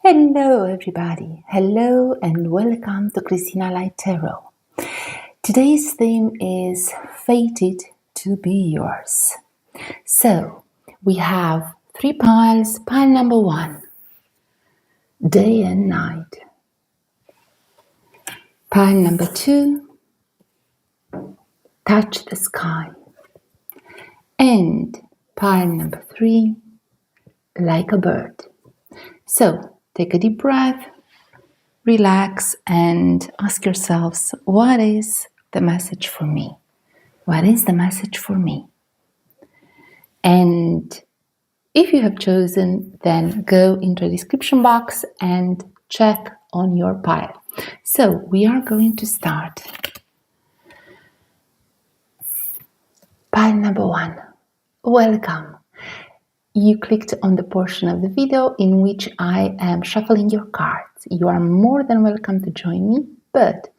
Hello everybody, hello and welcome to Christina.Light Tarot. Today's theme is Fated to be Yours. So, we have 3 piles. Pile number 1, Day and Night. Pile number 2, Touch the Sky. And pile number 3, Like a Bird. So, take a deep breath, relax, and ask yourselves, what is the message for me? What is the message for me? And if you have chosen, then go into the description box and check on your pile. So we are going to start. Pile number 1. Welcome. You clicked on the portion of the video in which I am shuffling your cards. You are more than welcome to join me, but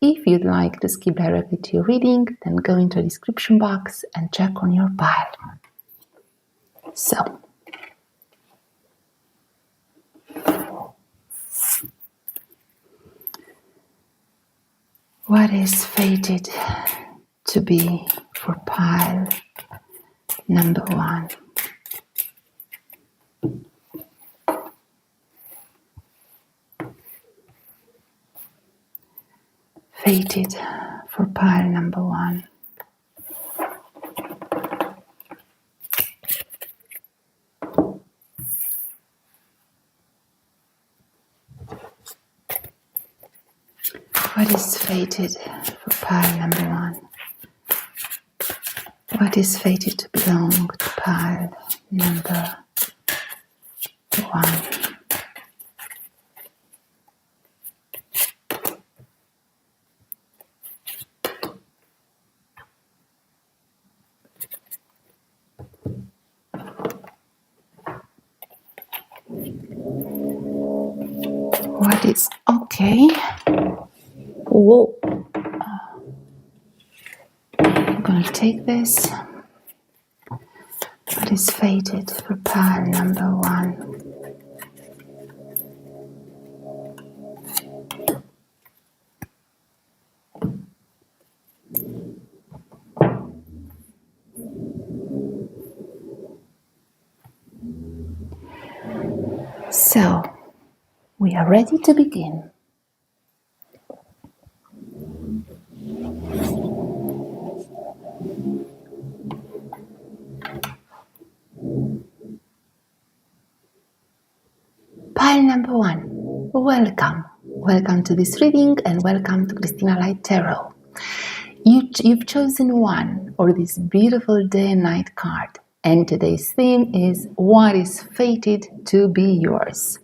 if you'd like to skip directly to your reading, then go into the description box and check on your pile. So, what is fated to be for pile number 1? Fated for pile number 1. What is fated for pile number 1? What is fated to belong to pile number 1? What is okay? Whoa. I'm gonna take this. What is fated for pile number 1? So, we are ready to begin. Pile number 1, welcome. Welcome to this reading and welcome to Christina.Light Tarot. You've chosen 1 or this beautiful day and night card, and today's theme is what is fated to be yours.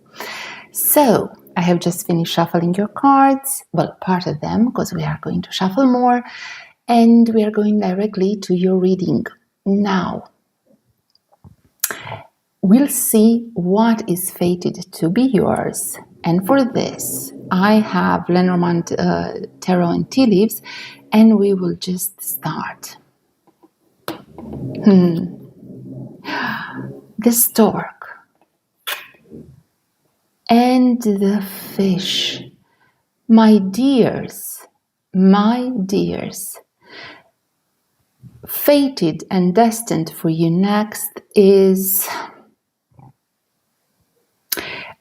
So, I have just finished shuffling your cards, well, part of them, because we are going to shuffle more, and we are going directly to your reading. Now, we'll see what is fated to be yours. And for this, I have Lenormand Tarot and Tea Leaves, and we will just start. The stork and the fish. My dears, fated and destined for you next is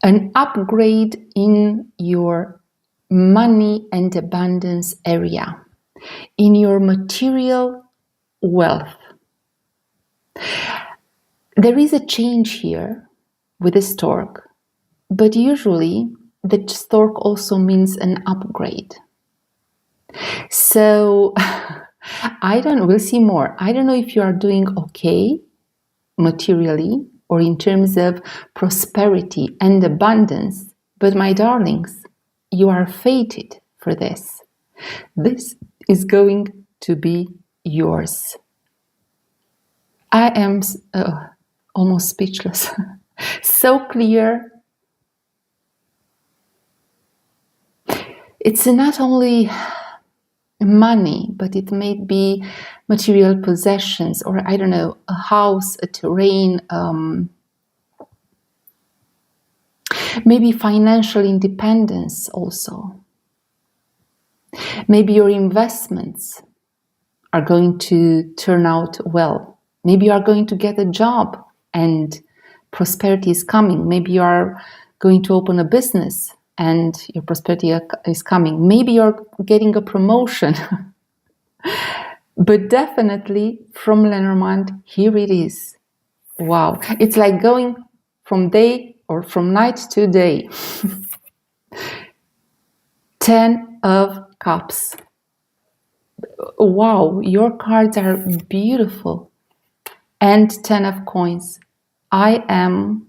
an upgrade in your money and abundance area, in your material wealth. There is a change here with the stork, but usually the stork also means an upgrade. So, we'll see more. I don't know if you are doing okay materially or in terms of prosperity and abundance, but my darlings, you are fated for this. This is going to be yours. I am almost speechless. So clear. It's not only money, but it may be material possessions, or I don't know, a house, a terrain, Maybe financial independence also. Maybe your investments are going to turn out well. Maybe you are going to get a job and prosperity is coming. Maybe you are going to open a business and your prosperity is coming. Maybe you're getting a promotion. But definitely from Lenormand, here it is. Wow. It's like going from day or from night to day. 10 of Cups. Wow, your cards are beautiful. And 10 of Coins. I am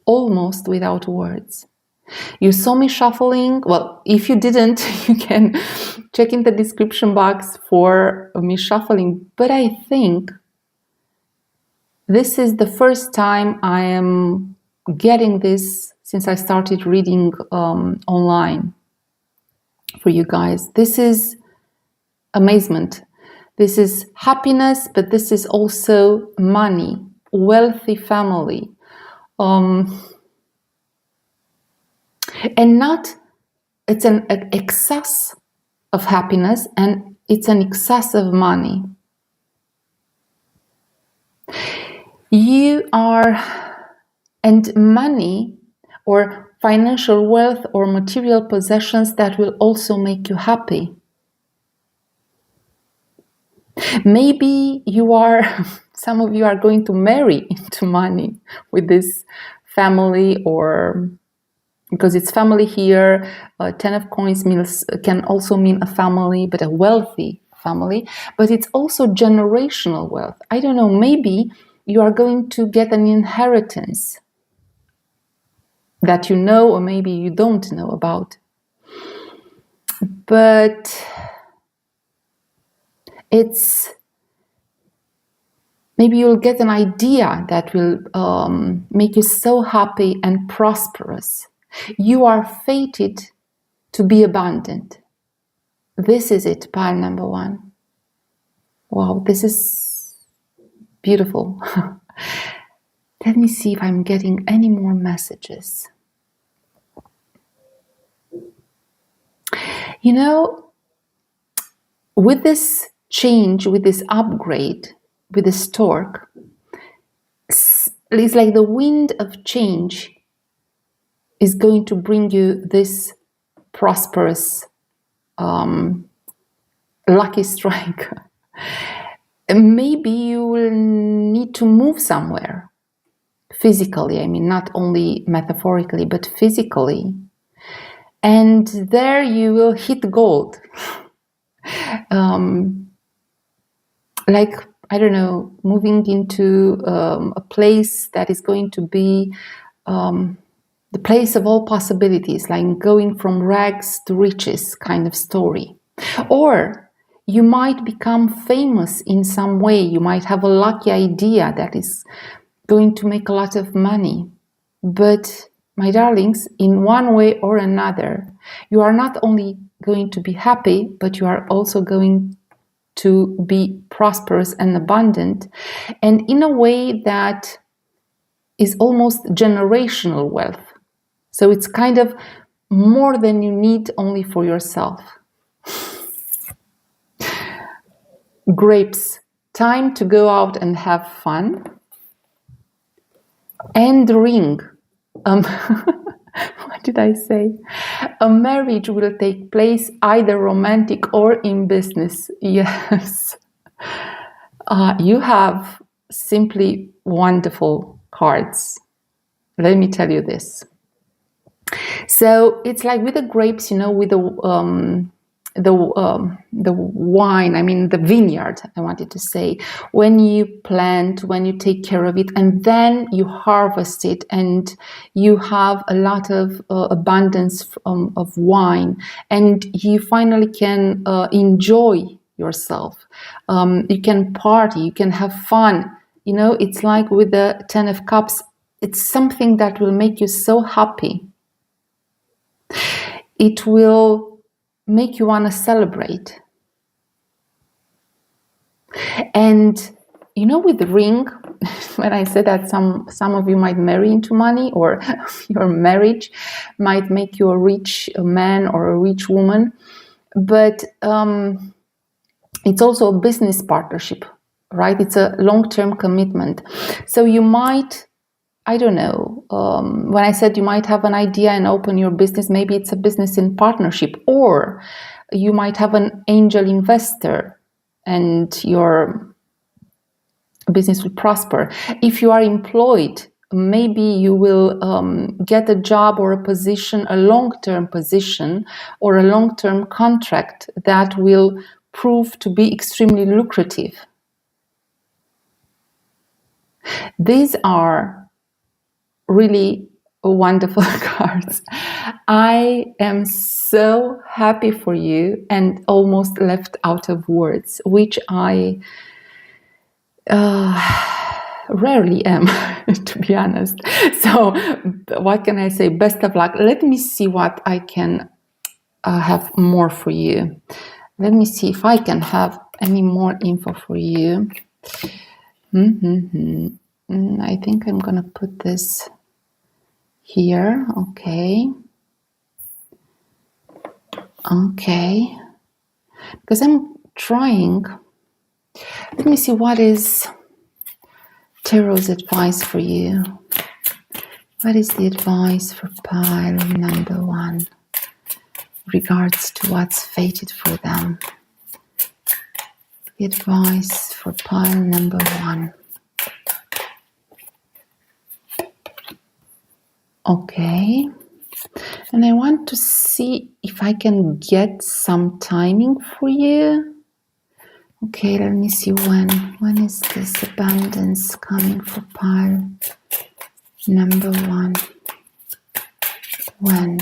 almost without words. You saw me shuffling. Well, if you didn't, you can check in the description box for me shuffling. But I think this is the first time I am getting this since I started reading online for you guys. This is amazement. This is happiness, but this is also money, wealthy family. And not, it's an excess of happiness and it's an excess of money. You are, and money or financial wealth or material possessions that will also make you happy. Maybe you are, some of you are going to marry into money with this family, or because it's family here. 10 of Coins can also mean a family, but a wealthy family. But it's also generational wealth. I don't know, maybe you are going to get an inheritance that you know, or maybe you don't know about. But it's, maybe you'll get an idea that will make you so happy and prosperous. You are fated to be abundant. This is it, pile number 1. Wow, this is beautiful. Let me see if I'm getting any more messages. You know, with this change, with this upgrade, with this torque, it's like the wind of change is going to bring you this prosperous lucky strike. Maybe you will need to move somewhere physically. I mean, not only metaphorically, but physically. And there you will hit gold. Like, I don't know, moving into a place that is going to be the place of all possibilities, like going from rags to riches kind of story. Or you might become famous in some way. You might have a lucky idea that is going to make a lot of money. But my darlings, in one way or another, you are not only going to be happy, but you are also going to be prosperous and abundant, and in a way that is almost generational wealth. So it's kind of more than you need only for yourself. Grapes, time to go out and have fun. And ring. What did I say? A marriage will take place, either romantic or in business. Yes. You have simply wonderful cards. Let me tell you this. So it's like with the grapes, you know, with the wine, I mean the vineyard, I wanted to say, when you plant, when you take care of it, and then you harvest it, and you have a lot of abundance of wine, and you finally can enjoy yourself. You can party, you can have fun. You know, it's like with the 10 of Cups, it's something that will make you so happy. It will make you want to celebrate. And you know, with the ring, when I said that some of you might marry into money, or your marriage might make you a rich man or a rich woman, but it's also a business partnership, right? It's a long-term commitment. So you might, I don't know, when I said you might have an idea and open your business, maybe it's a business in partnership, or you might have an angel investor and your business will prosper. If you are employed, maybe you will get a job or a position, a long-term position or a long-term contract that will prove to be extremely lucrative. These are really wonderful cards. I am so happy for you and almost left out of words, which I rarely am, to be honest. So what can I say? Best of luck. Let me see what I can have more for you. Let me see if I can have any more info for you. I think I'm gonna put this here. Okay, because I'm trying. Let me see what is Tarot's advice for you. What is the advice for pile number 1 regards to what's fated for them? The advice for pile number 1. Okay. And I want to see if I can get some timing for you. Okay, let me see when. When is this abundance coming for pile number 1? When?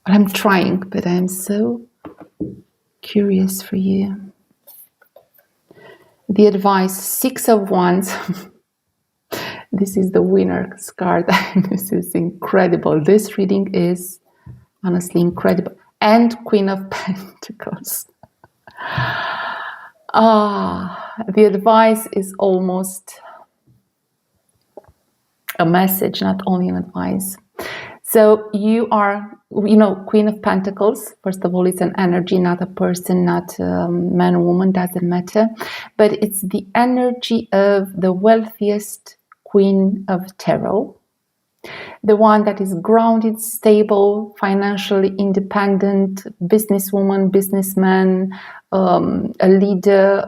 I'm trying, but I'm so curious for you. The advice, 6 of Wands. This is the winner's card. This is incredible. This reading is honestly incredible. And Queen of Pentacles. The advice is almost a message, not only an advice. So you are, Queen of Pentacles. First of all, it's an energy, not a person, not a man or woman, doesn't matter. But it's the energy of the wealthiest Queen of Tarot. The one that is grounded, stable, financially independent, businesswoman, businessman, a leader,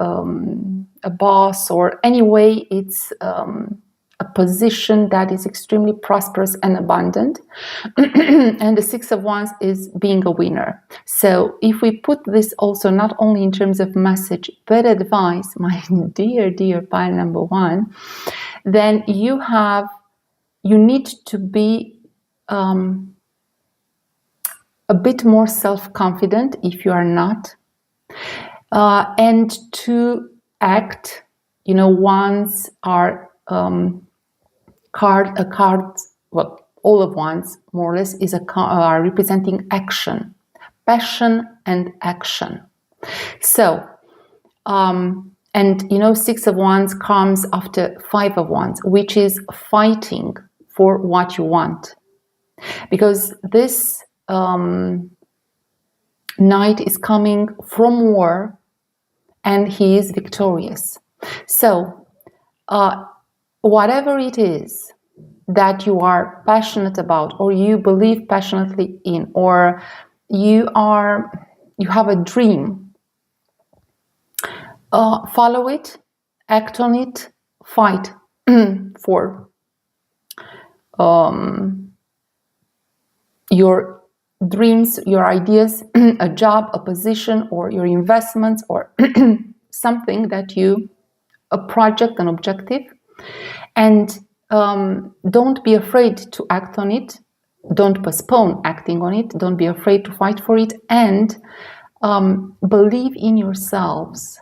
a boss, or anyway, it's a position that is extremely prosperous and abundant. And the 6 of Wands is being a winner. So if we put this also not only in terms of message, but advice, my dear pile number 1, then you need to be a bit more self-confident if you are not, and to act. Wands are all of Wands more or less is are representing action, passion and action. So and 6 of Wands comes after 5 of Wands, which is fighting for what you want, because this knight is coming from war and he is victorious. So whatever it is that you are passionate about, or you believe passionately in, or you have a dream, follow it, act on it, fight for your dreams, your ideas, a job, a position, or your investments, or something that a project, an objective. And don't be afraid to act on it. Don't postpone acting on it. Don't be afraid to fight for it. And believe in yourselves,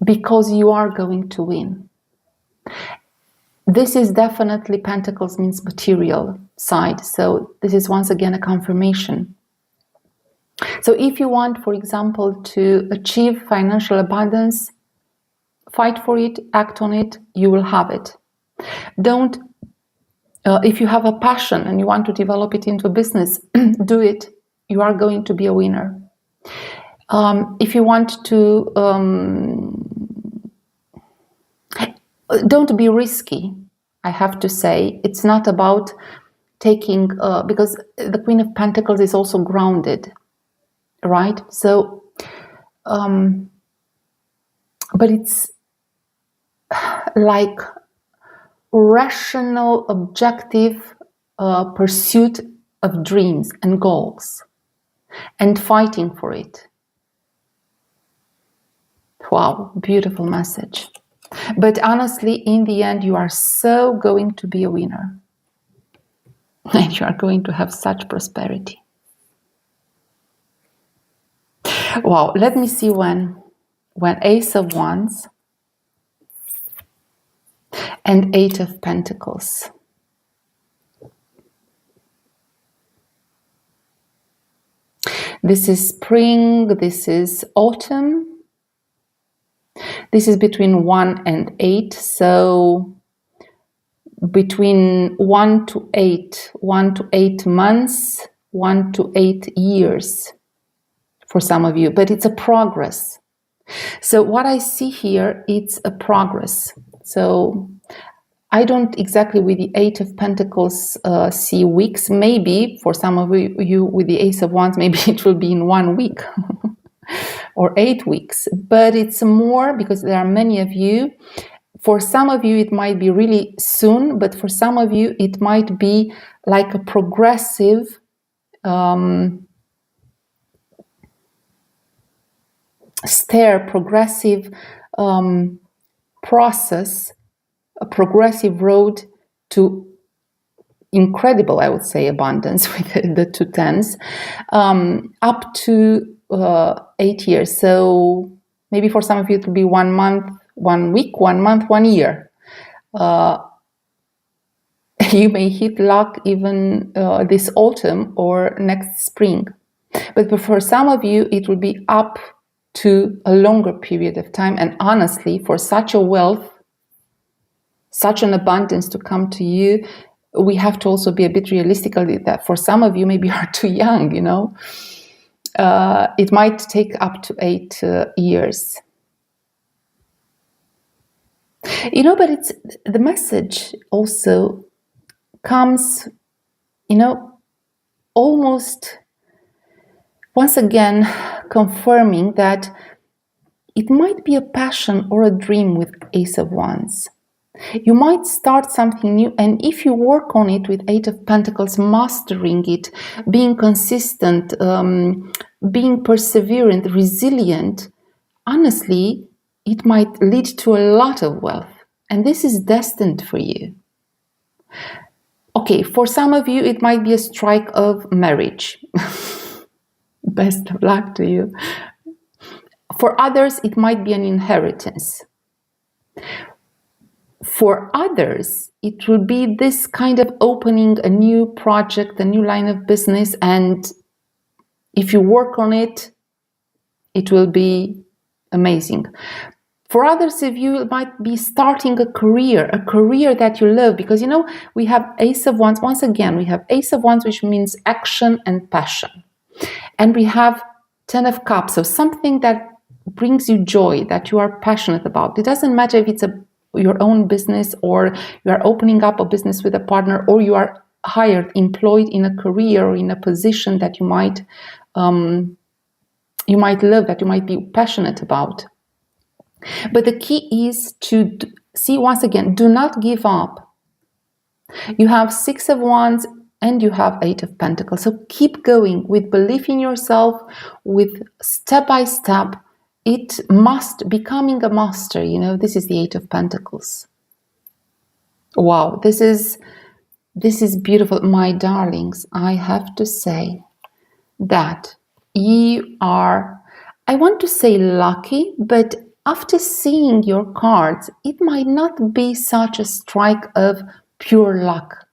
because you are going to win. This is definitely, Pentacles means material side. So this is once again a confirmation. So if you want, for example, to achieve financial abundance, fight for it, act on it, you will have it. Don't, if you have a passion and you want to develop it into a business, do it. You are going to be a winner. If you want to, don't be risky, I have to say. It's not about taking, because the Queen of Pentacles is also grounded, right? So, but it's like rational, objective pursuit of dreams and goals and fighting for it. Wow, beautiful message. But honestly, in the end, you are so going to be a winner. And you are going to have such prosperity. Wow, let me see when Ace of Wands and Eight of Pentacles. This is spring, this is autumn. This is between 1 and 8, so between 1 to 8 months, 1 to 8 years for some of you, but it's a progress. So what I see here, it's a progress. So I don't exactly with the Eight of Pentacles see weeks. Maybe for some of you with the Ace of Wands, maybe it will be in 1 week or 8 weeks. But it's more because there are many of you. For some of you, it might be really soon, but for some of you, it might be like a progressive progressive process, a progressive road to incredible, I would say, abundance with the 2 tens, up to 8 years. So maybe for some of you it will be 1 month, 1 week, 1 month, 1 year. You may hit luck even this autumn or next spring. But for some of you, it will be up to a longer period of time. And honestly, for such a wealth, such an abundance to come to you, we have to also be a bit realistic that for some of you, maybe you are too young, you know. It might take up to 8 years. You know, but it's the message also comes, you know, almost once again confirming that it might be a passion or a dream with Ace of Wands. You might start something new, and if you work on it with Eight of Pentacles, mastering it, being consistent, being perseverant, resilient, honestly, it might lead to a lot of wealth. And this is destined for you. Okay, for some of you, it might be a strike of marriage. Best of luck to you. For others, it might be an inheritance. For others, it will be this kind of opening a new project, a new line of business, and if you work on it, it will be amazing. For others of you, it might be starting a career that you love, because, you know, we have Ace of Wands. Once again, we have Ace of Wands, which means action and passion. And we have Ten of Cups, so something that brings you joy, that you are passionate about. It doesn't matter if it's your own business, or you are opening up a business with a partner, or you are hired, employed in a career or in a position that you might love, that you might be passionate about. But the key is to see, once again, do not give up. You have Six of Wands and you have Eight of Pentacles. So keep going with belief in yourself, with step by step. It must, becoming a master, you know, this is the Eight of Pentacles. Wow, this is beautiful. My darlings, I have to say that you are, I want to say lucky, but after seeing your cards, it might not be such a strike of pure luck.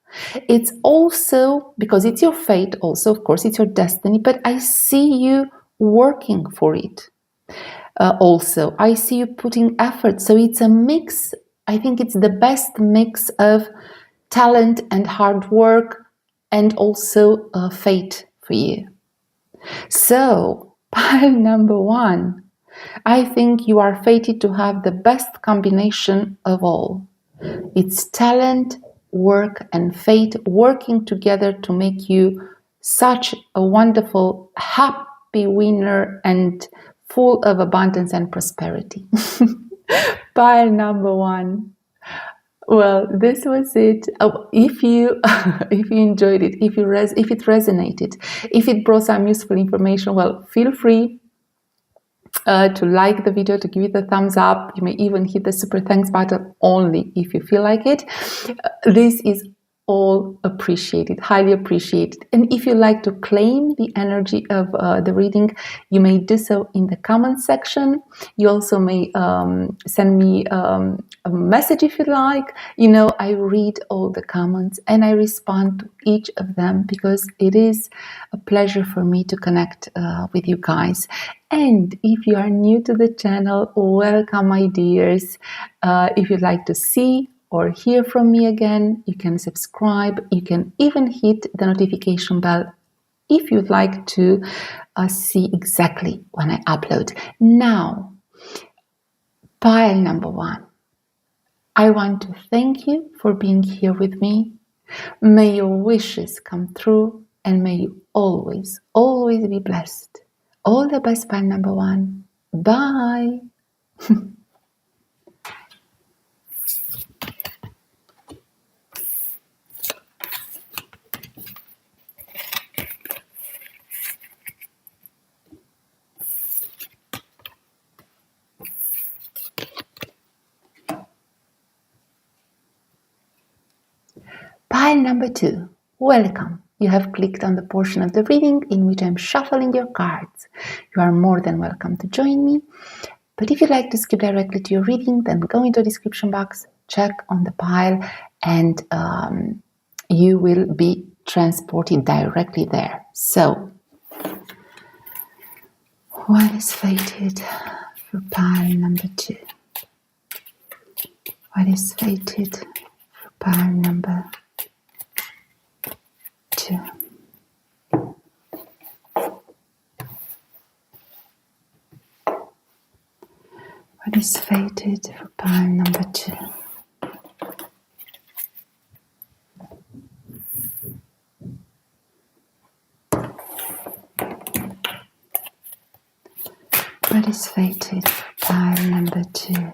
It's also, because it's your fate also, of course, it's your destiny, but I see you working for it. Also, I see you putting effort. So it's a mix. I think it's the best mix of talent and hard work and also fate for you. So, pile number one, I think you are fated to have the best combination of all. It's talent, work, and fate working together to make you such a wonderful, happy winner and full of abundance and prosperity. Pile number one. Well, this was it. If you if you enjoyed it, if it resonated, if it brought some useful information, well, feel free to like the video, to give it a thumbs up. You may even hit the super thanks button only if you feel like it. This is all appreciated, highly appreciated. And if you like to claim the energy of the reading, you may do so in the comment section. You also may send me a message if you like. You know, I read all the comments and I respond to each of them because it is a pleasure for me to connect with you guys. And if you are new to the channel, welcome, my dears. If you'd like to see or hear from me again, you can subscribe. You can even hit the notification bell if you'd like to see exactly when I upload. Now, pile number one. I want to thank you for being here with me. May your wishes come true and may you always, always be blessed. All the best, pile number one. Bye. Pile number two. Welcome. You have clicked on the portion of the reading in which I'm shuffling your cards. You are more than welcome to join me. But if you'd like to skip directly to your reading, then go into the description box, check on the pile, and you will be transported directly there. So, what is fated for pile number two? What is fated for pile number two? What is fated for pile number two? What is fated for pile number two?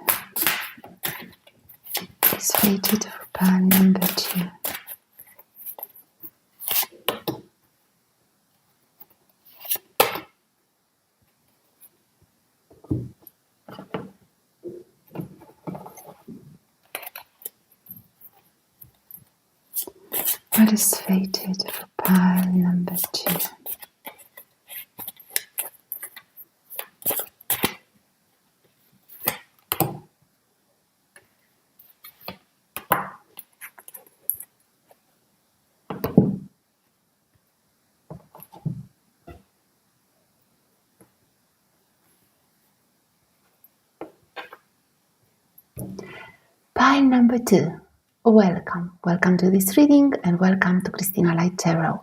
What is fated for pile number two? What is fated for pile number two? Pile number two. Welcome. Welcome to this reading and welcome to Christina Light Tarot.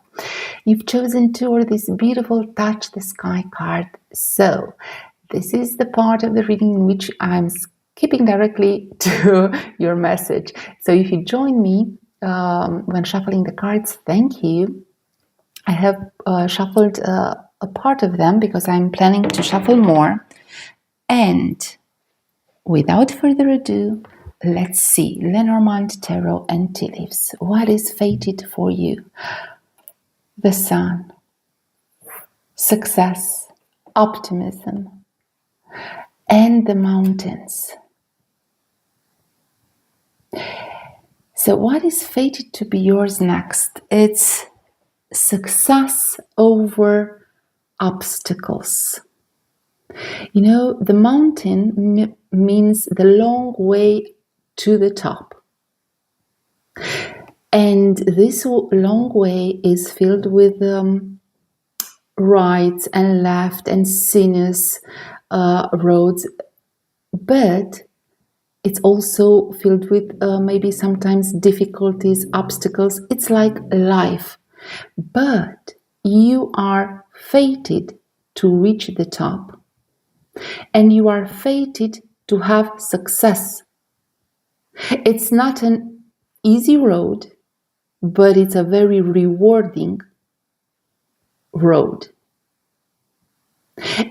You've chosen to order this beautiful Touch the Sky card. So, this is the part of the reading in which I'm skipping directly to your message. So, if you join me when shuffling the cards, thank you. I have shuffled a part of them because I'm planning to shuffle more. And without further ado, let's see, Lenormand Tarot and Tea Leaves. What is fated for you? The sun, success, optimism, and the mountains. So what is fated to be yours next? It's success over obstacles. You know, the mountain means the long way to the top. And this long way is filled with right and left and sinuous roads, but it's also filled with maybe sometimes difficulties, obstacles. It's like life. But you are fated to reach the top. And you are fated to have success. It's not an easy road, but it's a very rewarding road.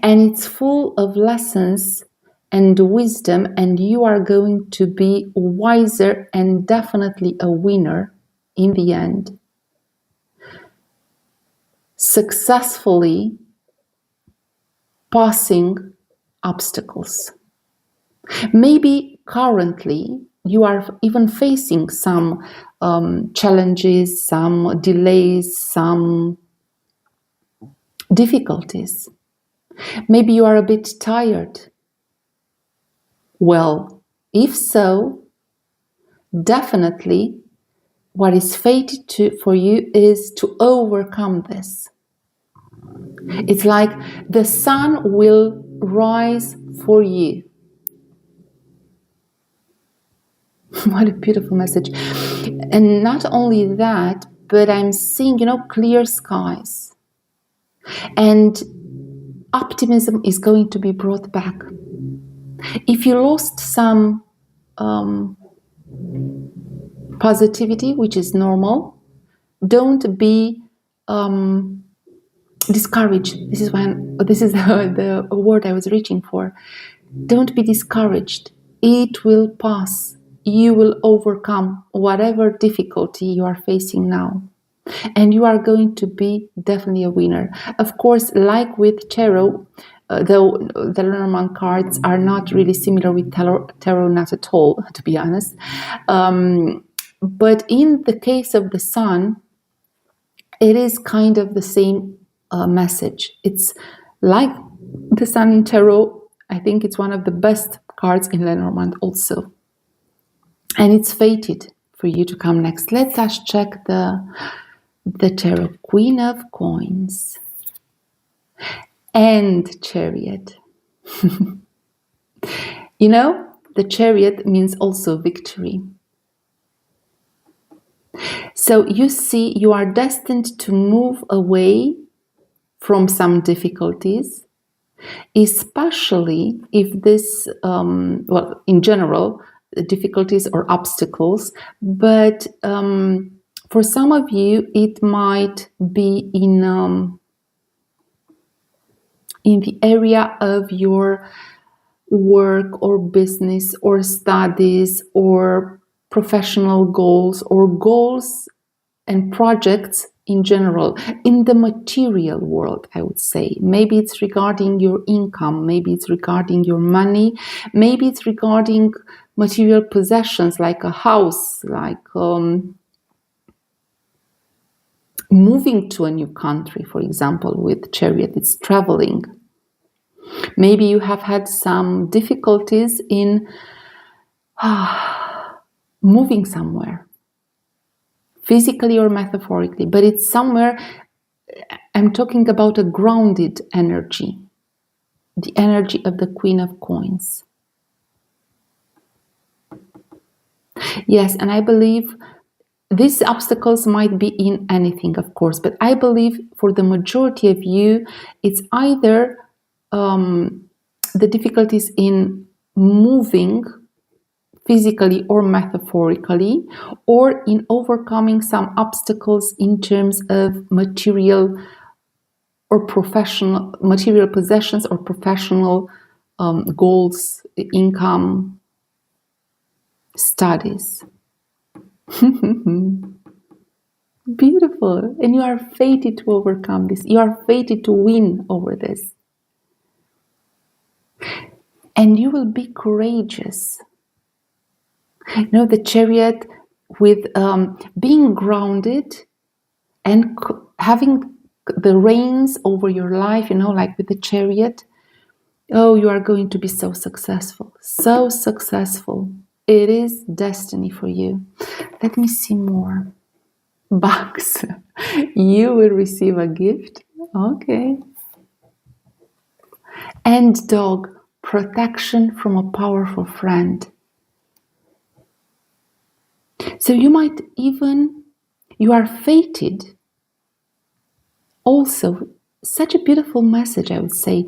And it's full of lessons and wisdom, and you are going to be wiser and definitely a winner in the end. Successfully passing obstacles. Maybe currently you are even facing some challenges, some delays, some difficulties. Maybe you are a bit tired. Well, if so, definitely what is fated for you is to overcome this. It's like the sun will rise for you. What a beautiful message. And not only that, but I'm seeing, clear skies. And optimism is going to be brought back. If you lost some positivity, which is normal, don't be discouraged. This is the word I was reaching for. Don't be discouraged. It will pass. You will overcome whatever difficulty you are facing now. And you are going to be definitely a winner. Of course, like with tarot, though the Lenormand cards are not really similar with tarot, not at all, to be honest. But in the case of the sun, it is kind of the same message. It's like the sun in tarot. I think it's one of the best cards in Lenormand also. And it's fated for you to come next. Let us check the tarot. Queen of Coins and Chariot. The Chariot means also victory. So you see, you are destined to move away from some difficulties, especially if this, in general, difficulties or obstacles, but for some of you, it might be in the area of your work or business or studies or professional goals or goals and projects in general, in the material world, I would say. Maybe it's regarding your income, maybe it's regarding your money, maybe it's regarding material possessions like a house, like moving to a new country, for example, with Chariot, it's traveling. Maybe you have had some difficulties in moving somewhere, physically or metaphorically, but it's somewhere. I'm talking about a grounded energy, the energy of the Queen of Coins. Yes, and I believe these obstacles might be in anything, of course, but I believe for the majority of you, it's either the difficulties in moving physically or metaphorically, or in overcoming some obstacles in terms of material or professional material possessions or professional goals, income, studies. Beautiful. And you are fated to overcome this. You are fated to win over this. And you will be courageous. The Chariot with being grounded and having the reins over your life, like with the Chariot. Oh, you are going to be so successful. So successful. It is destiny for you. Let me see more. bucks. You will receive a gift. Okay. And dog, protection from a powerful friend. So you might even, you are fated. Also, such a beautiful message, I would say,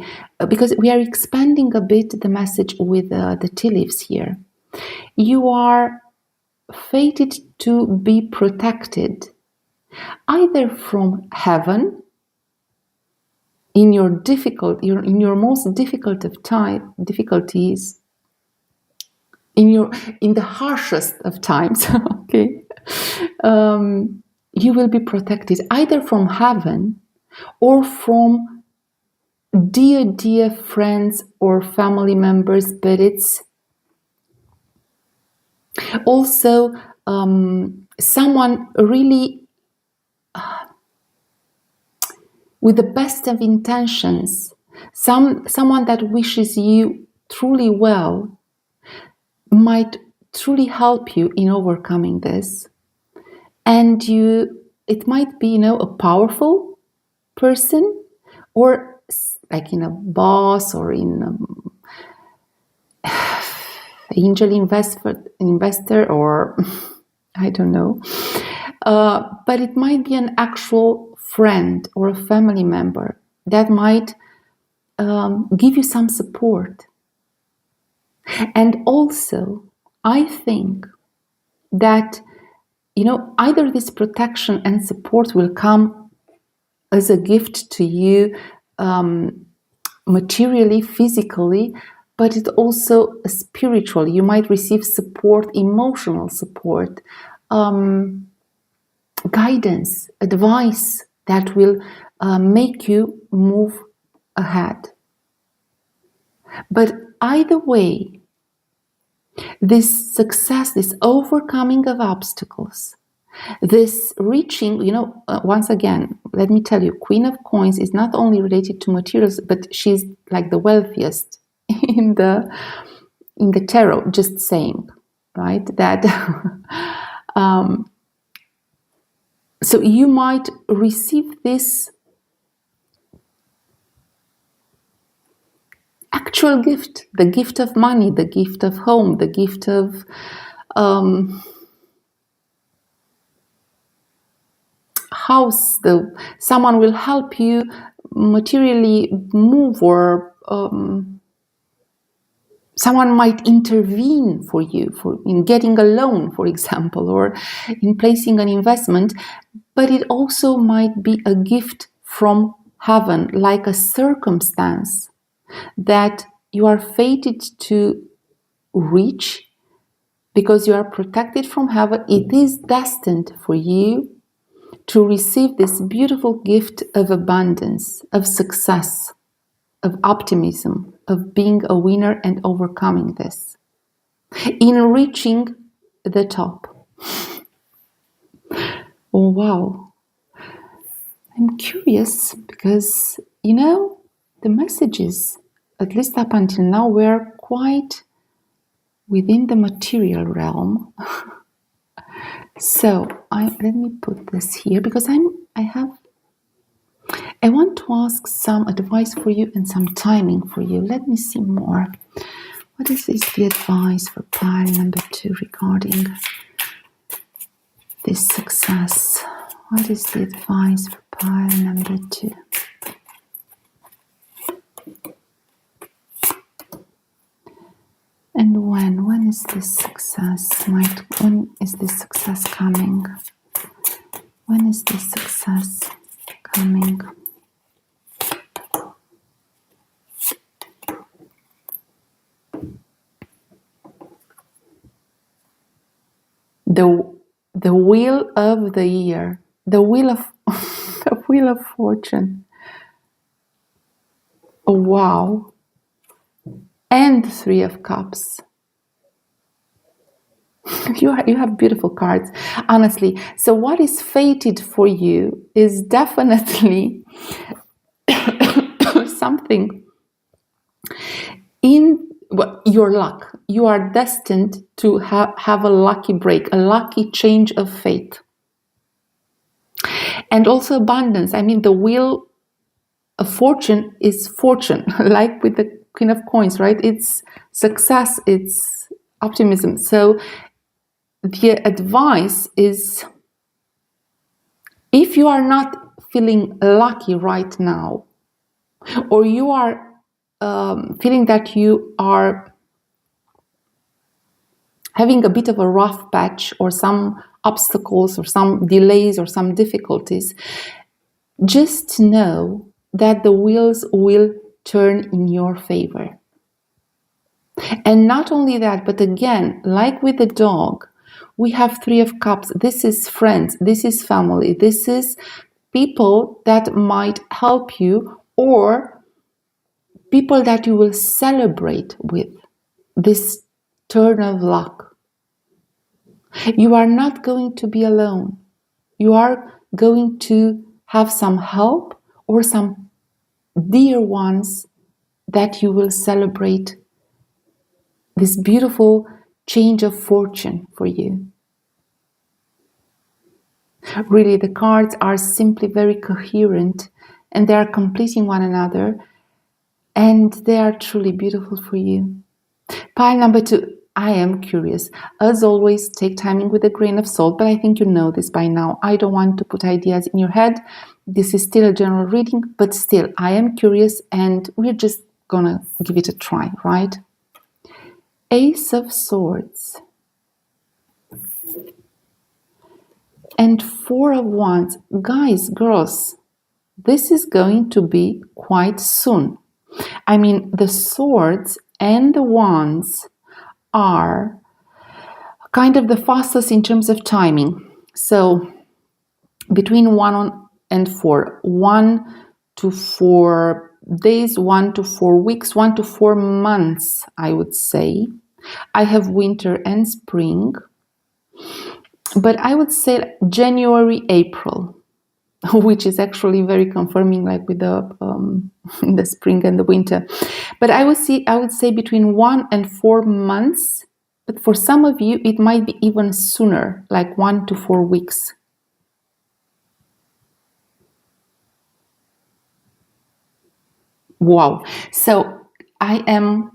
because we are expanding a bit the message with the tea leaves here. You are fated to be protected either from heaven in your most difficult of difficulties, in the harshest of times. Okay, you will be protected either from heaven or from dear friends or family members, but it's also someone really with the best of intentions, someone that wishes you truly well, might truly help you in overcoming this. And it might be, a powerful person, or like in a boss, or in angel investor, or I don't know. But it might be an actual friend or a family member that might give you some support. And also, I think that, either this protection and support will come as a gift to you, materially, physically, but it also spiritually. You might receive support, emotional support, guidance, advice that will make you move ahead. But either way, this success, this overcoming of obstacles, this reaching, once again, let me tell you, Queen of Coins is not only related to materials, but she's like the wealthiest in the tarot, just saying, right? That so you might receive this actual gift, the gift of money, the gift of home, the gift of house. Someone will help you materially move, or someone might intervene for you in getting a loan, for example, or in placing an investment. But it also might be a gift from heaven, like a circumstance that you are fated to reach because you are protected from heaven. It is destined for you to receive this beautiful gift of abundance, of success, of optimism, of being a winner and overcoming this, in reaching the top. Oh, wow. I'm curious because, the messages, at least up until now, were quite within the material realm. So let me put this here because I want to ask some advice for you and some timing for you. Let me see more. What is the advice for pile number 2 regarding this success? What is the advice for pile number 2? And when is this success? When is this success coming? When is this success coming? The wheel of the year, the wheel of the wheel of fortune. Oh, wow. And 3 of Cups. You have beautiful cards, honestly. So what is fated for you is definitely something in your luck. You are destined to have a lucky break, a lucky change of fate. And also abundance. I mean, the wheel of fortune is fortune, like with the Queen of Coins, right? It's success, it's optimism. So the advice is, if you are not feeling lucky right now, or you are feeling that you are having a bit of a rough patch, or some obstacles or some delays or some difficulties, just know that the wheels will turn in your favor. And not only that, but again, like with the dog, we have Three of Cups. This is friends, this is family, this is people that might help you, or people that you will celebrate with this turn of luck. You are not going to be alone. You are going to have some help, or some dear ones that you will celebrate this beautiful change of fortune for you. Really, the cards are simply very coherent, and they are completing one another, and they are truly beautiful for you. Pile number 2. I am curious. As always, take timing with a grain of salt, but I think you know this by now. I don't want to put ideas in your head. This is still a general reading, but still, I am curious, and we're just gonna give it a try, right? Ace of Swords and Four of Wands. Guys, girls, this is going to be quite soon. I mean, the swords and the wands are kind of the fastest in terms of timing. So between 1 and 4, 1 to 4 days, 1 to 4 weeks, 1 to 4 months, I would say. I have winter and spring, but I would say January, April, which is actually very confirming, like with the spring and the winter. But I would say between 1 and 4 months. But for some of you, it might be even sooner, like 1 to 4 weeks. Wow. So I am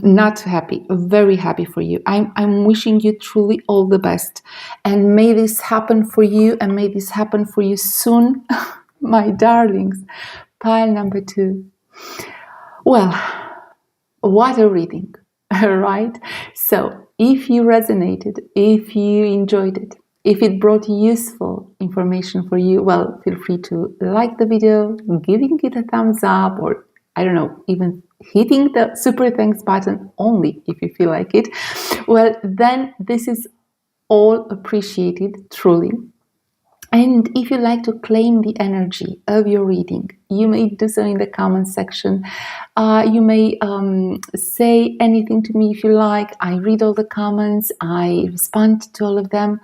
not happy, very happy for you. I'm wishing you truly all the best. And may this happen for you, and may this happen for you soon, my darlings. Pile number 2. Well, what a reading, right? So if you resonated, if you enjoyed it, if it brought useful information for you, well, feel free to like the video, giving it a thumbs up, or I don't know, even hitting the super thanks button only if you feel like it. Well, then this is all appreciated, truly. And if you like to claim the energy of your reading, you may do so in the comment section. You may say anything to me if you like. I read all the comments. I respond to all of them.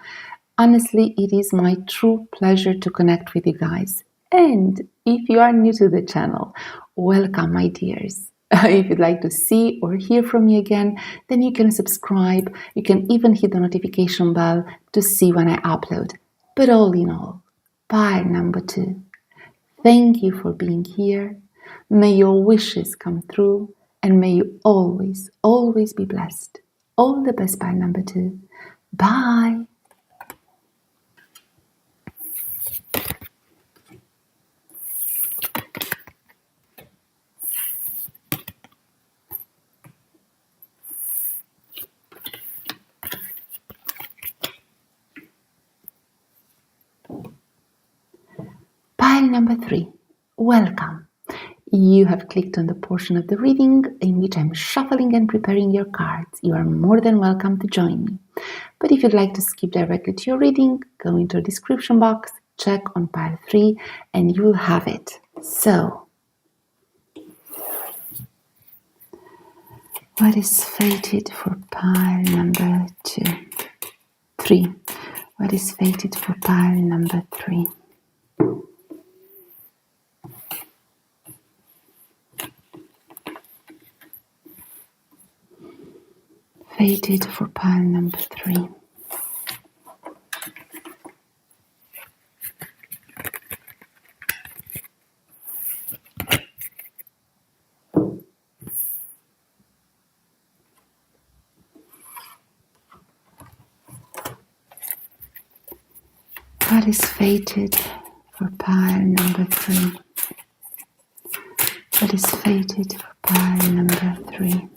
Honestly, it is my true pleasure to connect with you guys. And if you are new to the channel, welcome, my dears. If you'd like to see or hear from me again, then you can subscribe. You can even hit the notification bell to see when I upload. But all in all, pile number 2. Thank you for being here. May your wishes come true, and may you always, always be blessed. All the best, pile number 2. Bye. Pile number 3. Welcome. You have clicked on the portion of the reading in which I'm shuffling and preparing your cards. You are more than welcome to join me. But if you'd like to skip directly to your reading, go into the description box, check on pile 3, and you'll have it. So, what is fated for pile number 3? What is fated for pile number 3? Fated for pile number 3. What is fated for pile number 3? What is fated for pile number 3?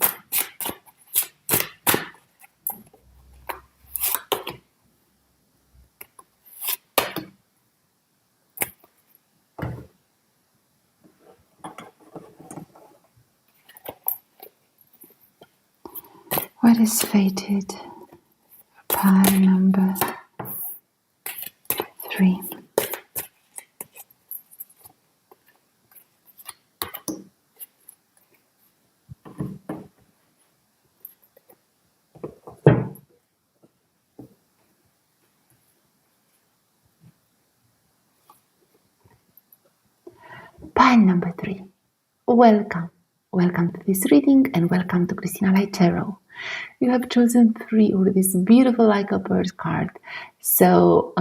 What is fated for pile number 3? Pile number 3. Welcome. Welcome to this reading and welcome to Christina Light Tarot. You have chosen 3 of this beautiful like a bird card. So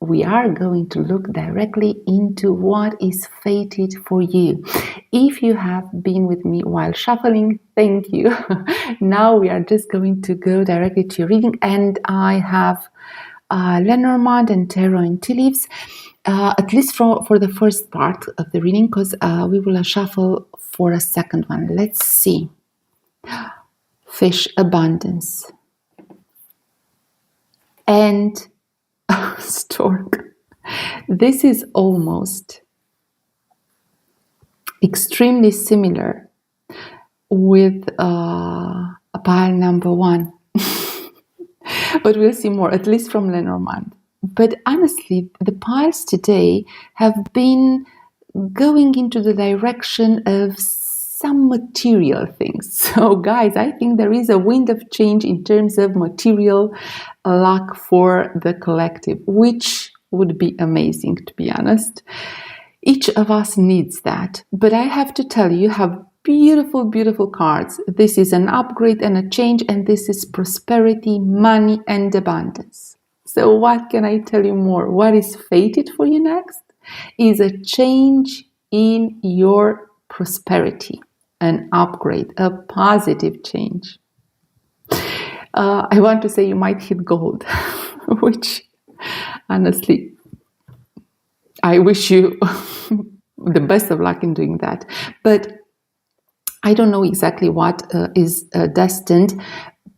we are going to look directly into what is fated for you. If you have been with me while shuffling, thank you. Now we are just going to go directly to your reading, and I have Lenormand and Tarot and Tea Leaves, at least for the first part of the reading, because we will shuffle for a second one. Let's see. Fish abundance and stork. This is almost extremely similar with a pile number 1. But we'll see more, at least from Lenormand. But honestly, the piles today have been going into the direction of some material things. So guys, I think there is a wind of change in terms of material luck for the collective, which would be amazing, to be honest. Each of us needs that. But I have to tell you have beautiful, beautiful cards. This is an upgrade and a change, and this is prosperity, money, and abundance. So what can I tell you more? What is fated for you next is a change in your prosperity, an upgrade, a positive change. I want to say you might hit gold, which honestly, I wish you the best of luck in doing that. But I don't know exactly what is destined,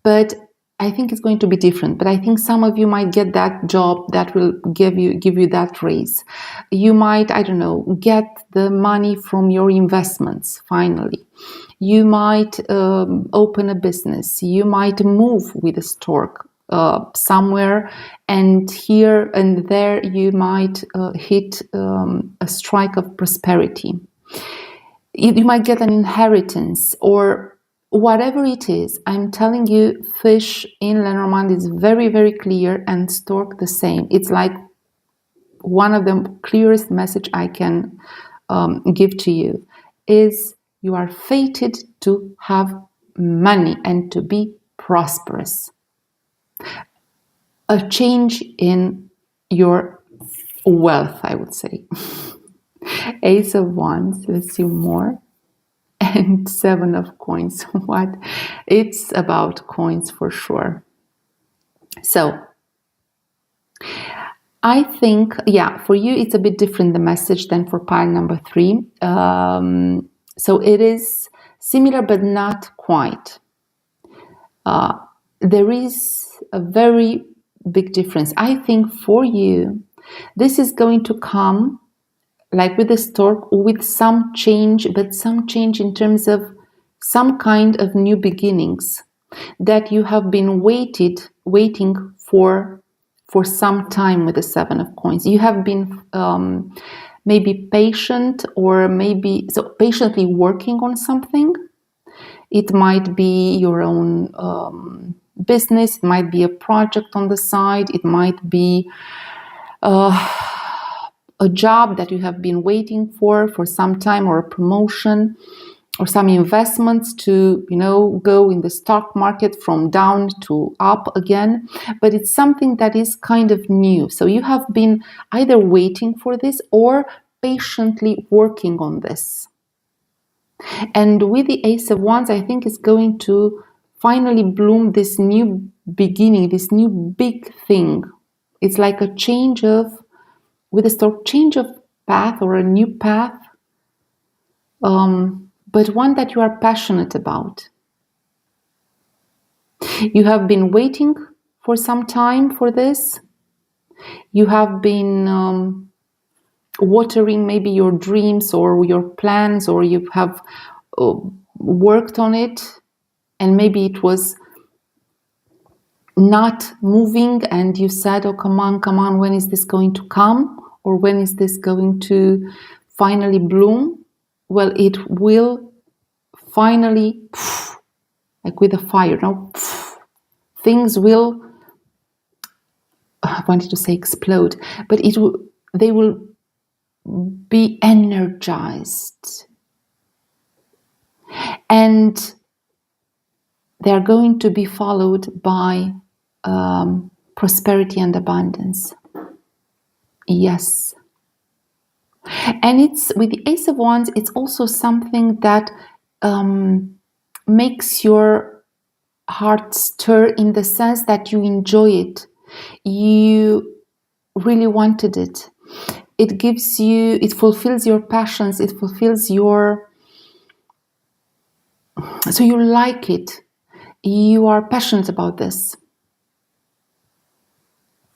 but I think it's going to be different. But I think some of you might get that job that will give you that raise. You might, I don't know, get the money from your investments finally. You might open a business. You might move with a stork somewhere, and here and there you might hit a strike of prosperity. You might get an inheritance or whatever it is. I'm telling you, fish in Lenormand is very, very clear, and stork the same. It's like one of the clearest message I can give to you is you are fated to have money and to be prosperous. A change in your wealth, I would say. Ace of Wands, let's see more. And 7 of Coins. What? It's about coins for sure. So, I think, yeah, for you it's a bit different, the message, than for pile number 3. So it is similar but not quite. There is a very big difference. I think for you, this is going to come like with the stork, with some change, but some change in terms of some kind of new beginnings that you have been waiting for some time with the 7 of Coins. You have been maybe patient, or maybe so patiently working on something. It might be your own business, it might be a project on the side, it might be a job that you have been waiting for some time, or a promotion, or some investments to, go in the stock market from down to up again. But it's something that is kind of new. So you have been either waiting for this or patiently working on this. And with the Ace of Wands, I think it's going to finally bloom this new beginning, this new big thing. It's like a change of, with a sort of change of path or a new path, but one that you are passionate about. You have been waiting for some time for this. You have been watering maybe your dreams or your plans, or you have worked on it, and maybe it was not moving, and you said, oh, come on, when is this going to come? Or when is this going to finally bloom? Well, it will finally, like with a fire, no? Things will, I wanted to say explode, but they will be energized. And they're going to be followed by prosperity and abundance. Yes. And it's with the Ace of Wands, it's also something that makes your heart stir, in the sense that you enjoy it. You really wanted it. It gives you, it fulfills your passions, it fulfills your, so you like it. You are passionate about this.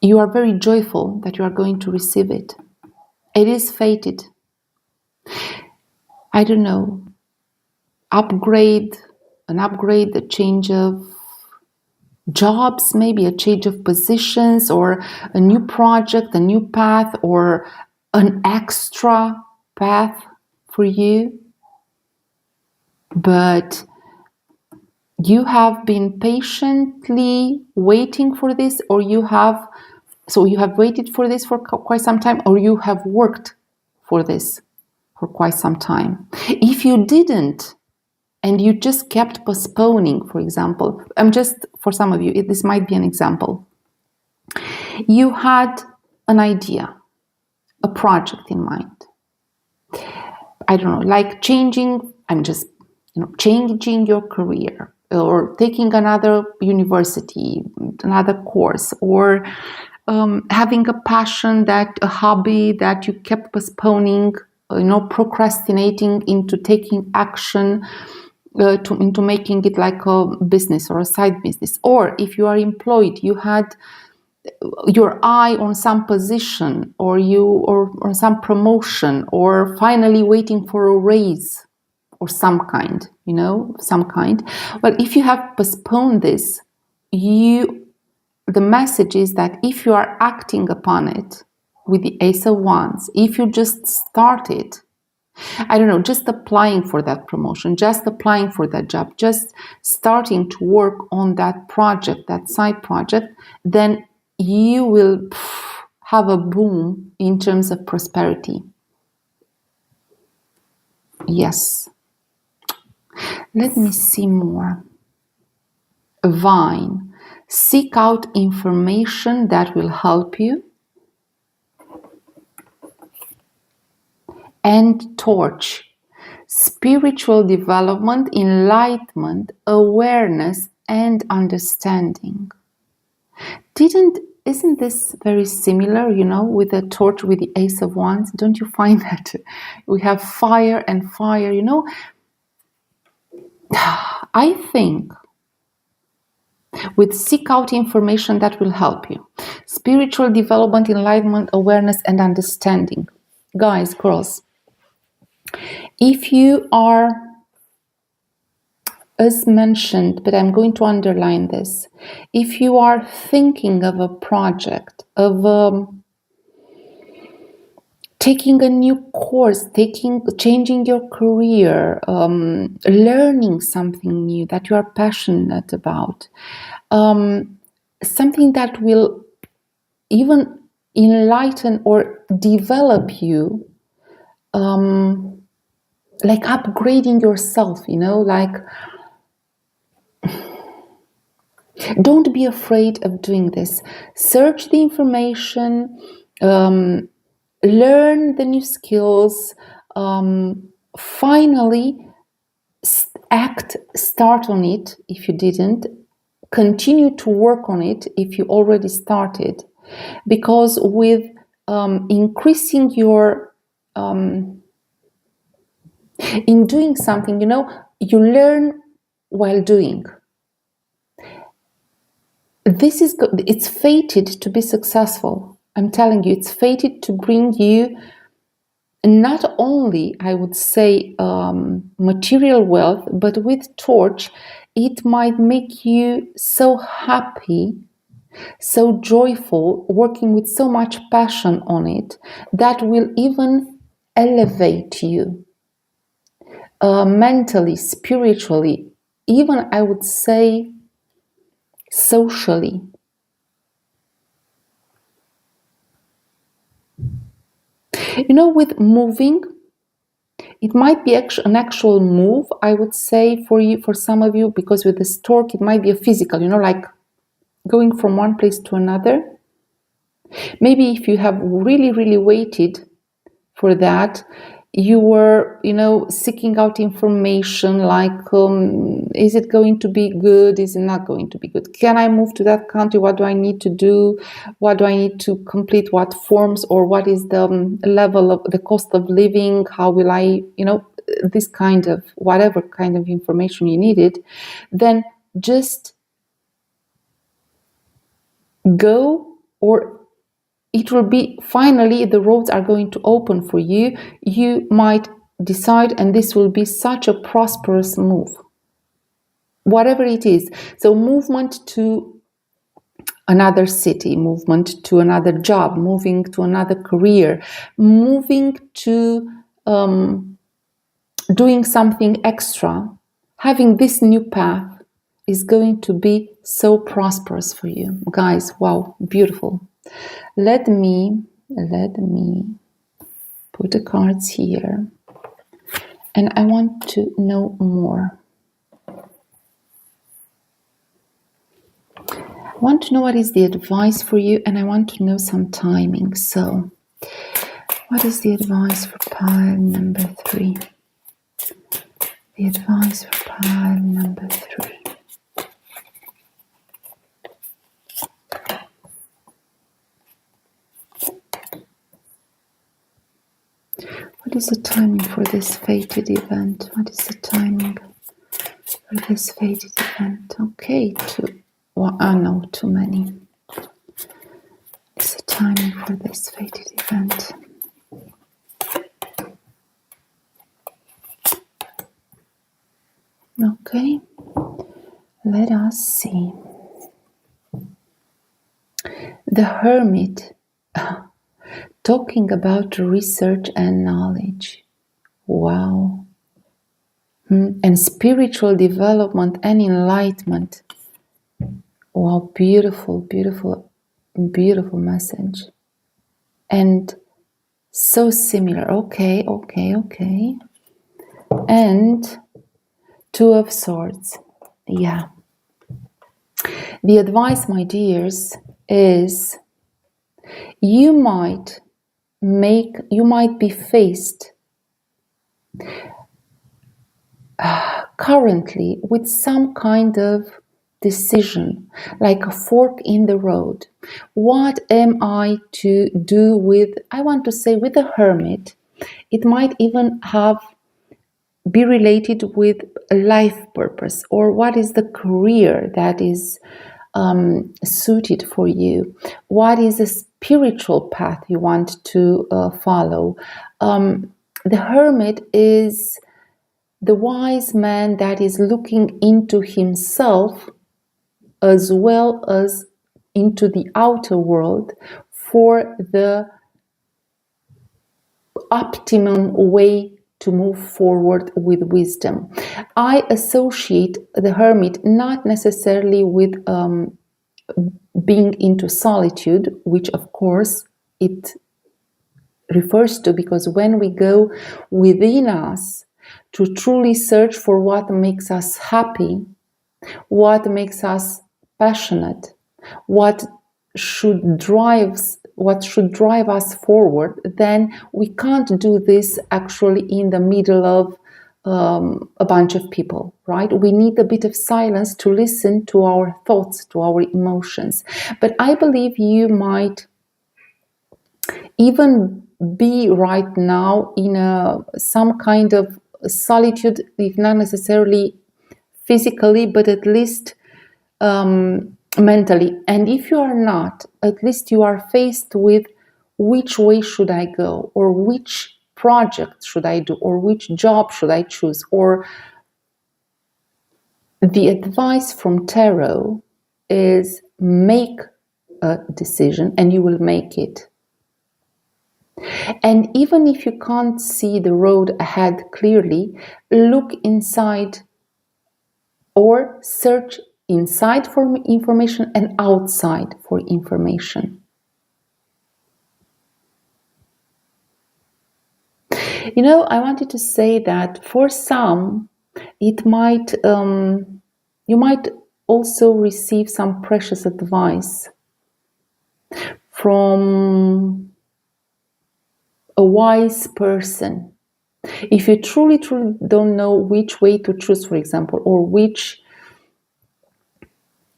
You are very joyful that you are going to receive it. It is fated. I don't know, an upgrade, a change of jobs, maybe a change of positions, or a new project, a new path, or an extra path for you. But you have been patiently waiting for this, or you have waited for this for quite some time, or you have worked for this for quite some time. If you didn't, and you just kept postponing, for example, for some of you, this might be an example. You had an idea, a project in mind. I don't know, like changing your career, or taking another university, another course, or having a passion, a hobby that you kept postponing, procrastinating into taking action, into making it like a business or a side business. Or if you are employed, you had your eye on some position, or on some promotion, or finally waiting for a raise, or some kind. Well, if you have postponed this, the message is that if you are acting upon it with the Ace of Wands, if you just started, I don't know, just applying for that promotion, just applying for that job, just starting to work on that project, that side project, then you will have a boom in terms of prosperity. Yes. Let me see more. Vine. Seek out information that will help you. And Torch. Spiritual development, enlightenment, awareness, and understanding. Isn't this very similar, with the Torch, with the Ace of Wands? Don't you find that we have fire and fire, I think with seek out information that will help you. Spiritual development, enlightenment, awareness, and understanding. Guys, girls, if you are, as mentioned, but I'm going to underline this, if you are thinking of a project, of taking a new course, changing your career, learning something new that you are passionate about, something that will even enlighten or develop you, like upgrading yourself, don't be afraid of doing this. Search the information, learn the new skills, finally start on it if you didn't, continue to work on it if you already started, because with increasing your in doing something, you learn while doing. It's fated to be successful. I'm telling you, it's fated to bring you not only, I would say, material wealth, but with torch, it might make you so happy, so joyful, working with so much passion on it, that will even elevate you mentally, spiritually, even I would say socially. With moving, it might be an actual move, I would say, for some of you, because with the stork, it might be a physical, like going from one place to another. Maybe if you have really, really waited for that, you were, seeking out information like, is it going to be good? Is it not going to be good? Can I move to that country? What do I need to do? What do I need to complete? What forms? Or what is the level of the cost of living? How will I, this kind of, whatever kind of information you needed, then just go, or it will be finally the roads are going to open for you. You might decide, and this will be such a prosperous move, whatever it is. So movement to another city, movement to another job, moving to another career, moving to doing something extra, having this new path is going to be so prosperous for you. Guys, wow, beautiful. Let me put the cards here, and I want to know more. I want to know what is the advice for you, and I want to know some timing. So, what is the advice for pile number 3? The advice for pile number 3. What is the timing for this fated event? What is the timing for this fated event? Okay, no, too many. What is the timing for this fated event? Okay, let us see. The Hermit, talking about research and knowledge. Wow. And spiritual development and enlightenment. Wow, beautiful, beautiful, beautiful message. And so similar. Okay. And Two of Swords. Yeah. The advice, my dears, is you might be faced currently with some kind of decision, like a fork in the road. What am I to do with, I want to say, with the Hermit? It might even be related with a life purpose, or what is the career that is suited for you? What is a spiritual path you want to follow? The Hermit is the wise man that is looking into himself as well as into the outer world for the optimum way to move forward with wisdom. I associate the Hermit not necessarily with being into solitude, which of course it refers to, because when we go within us to truly search for what makes us happy, what makes us passionate, what should drive us forward, then we can't do this actually in the middle of a bunch of people, right? We need a bit of silence to listen to our thoughts, to our emotions. But I believe you might even be right now in some kind of solitude, if not necessarily physically, but at least mentally. And if you are not, at least you are faced with which way should I go, or which project should I do, or which job should I choose, or the advice from tarot is make a decision and you will make it. And even if you can't see the road ahead clearly, look inside or search inside for information and outside for information. You know, I wanted to say that for some, it might you might also receive some precious advice from a wise person. If you truly don't know which way to choose, for example, or which,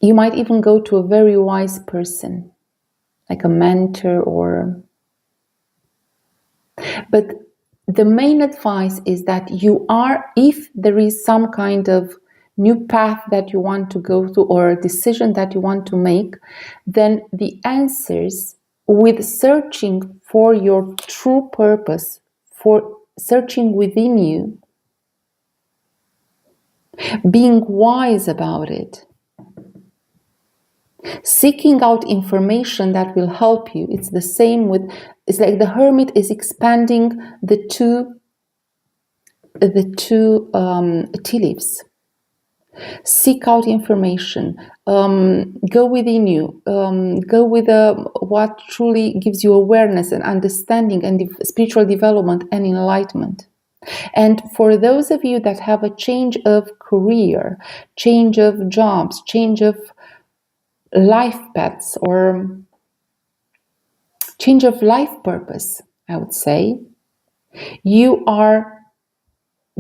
you might even go to a very wise person, like a mentor, or, but the main advice is that you are, if there is some kind of new path that you want to go to or a decision that you want to make, then the answers, with searching for your true purpose, for searching within you, being wise about it, seeking out information that will help you. It's the same with, it's like the hermit is expanding the two tea leaves. Seek out information, go within you, go with what truly gives you awareness and understanding and spiritual development and enlightenment. And for those of you that have a change of career, change of jobs, change of life paths, or change of life purpose, I would say, you are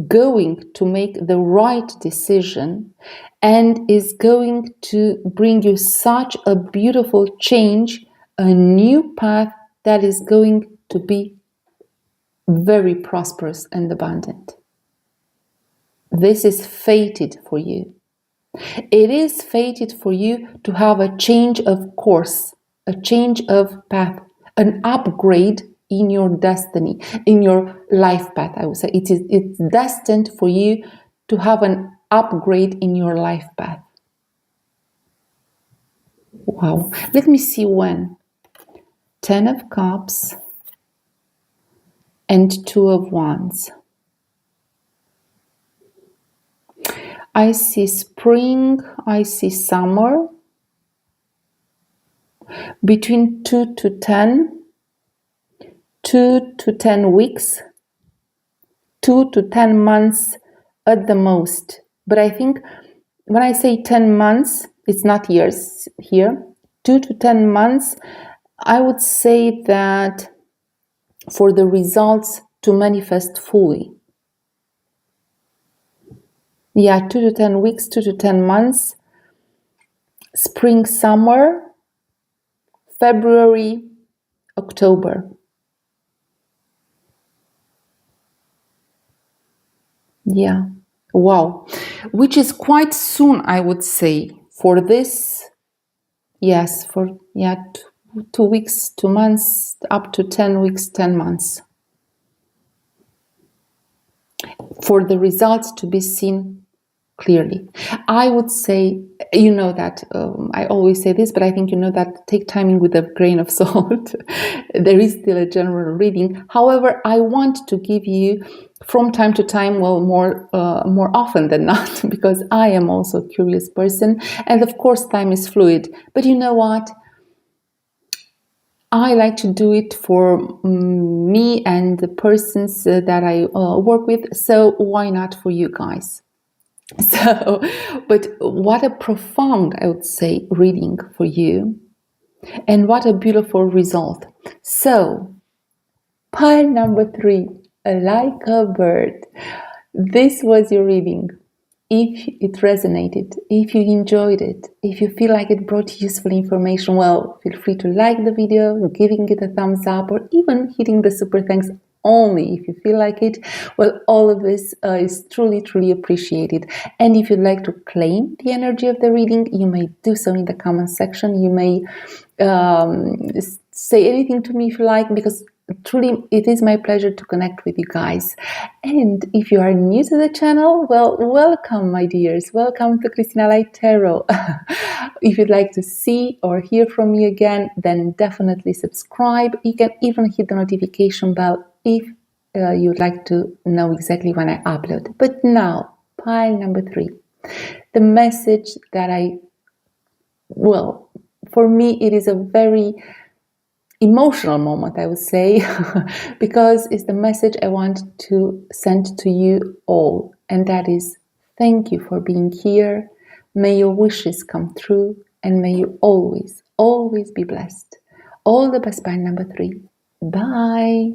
going to make the right decision, and is going to bring you such a beautiful change, a new path that is going to be very prosperous and abundant. This is fated for you. It is fated for you to have a change of course, a change of path, an upgrade in your destiny, in your life path. I would say it's destined for you to have an upgrade in your life path. Wow. Let me see when. 10 of Cups and 2 of Wands. I see spring, I see summer, between 2 to 10, 2 to 10 weeks, 2 to 10 months at the most. But I think when I say 10 months, it's not years here. 2 to 10 months, I would say that for the results to manifest fully. Yeah, 2 to 10 weeks, 2 to 10 months, spring, summer, February, October. Yeah, wow. Which is quite soon, I would say, for this. Yes, for, yeah, 2 weeks, 2 months, up to 10 weeks, 10 months. For the results to be seen clearly. I would say, you know that, I always say this, but I think you know that, take timing with a grain of salt. There is still a general reading. However, I want to give you from time to time, well, more often than not, because I am also a curious person. And of course, time is fluid. But you know what? I like to do it for me and the persons that I work with. So why not for you guys? So, but what a profound, I would say, reading for you, and what a beautiful result. So, pile number 3, like a bird. This was your reading. If it resonated, if you enjoyed it, if you feel like it brought useful information, well, feel free to like the video, giving it a thumbs up, or even hitting the super thanks only if you feel like it. Well, all of this is truly, truly appreciated. And if you'd like to claim the energy of the reading, you may do so in the comment section. You may say anything to me if you like, because truly it is my pleasure to connect with you guys. And if you are new to the channel, well, welcome, my dears. Welcome to Christina Light Tarot. If you'd like to see or hear from me again, then definitely subscribe. You can even hit the notification bell if you'd like to know exactly when I upload. But now, pile number 3. The message that for me, it is a very emotional moment, I would say, because it's the message I want to send to you all. And that is, thank you for being here. May your wishes come true, and may you always, always be blessed. All the best, pile number 3. Bye.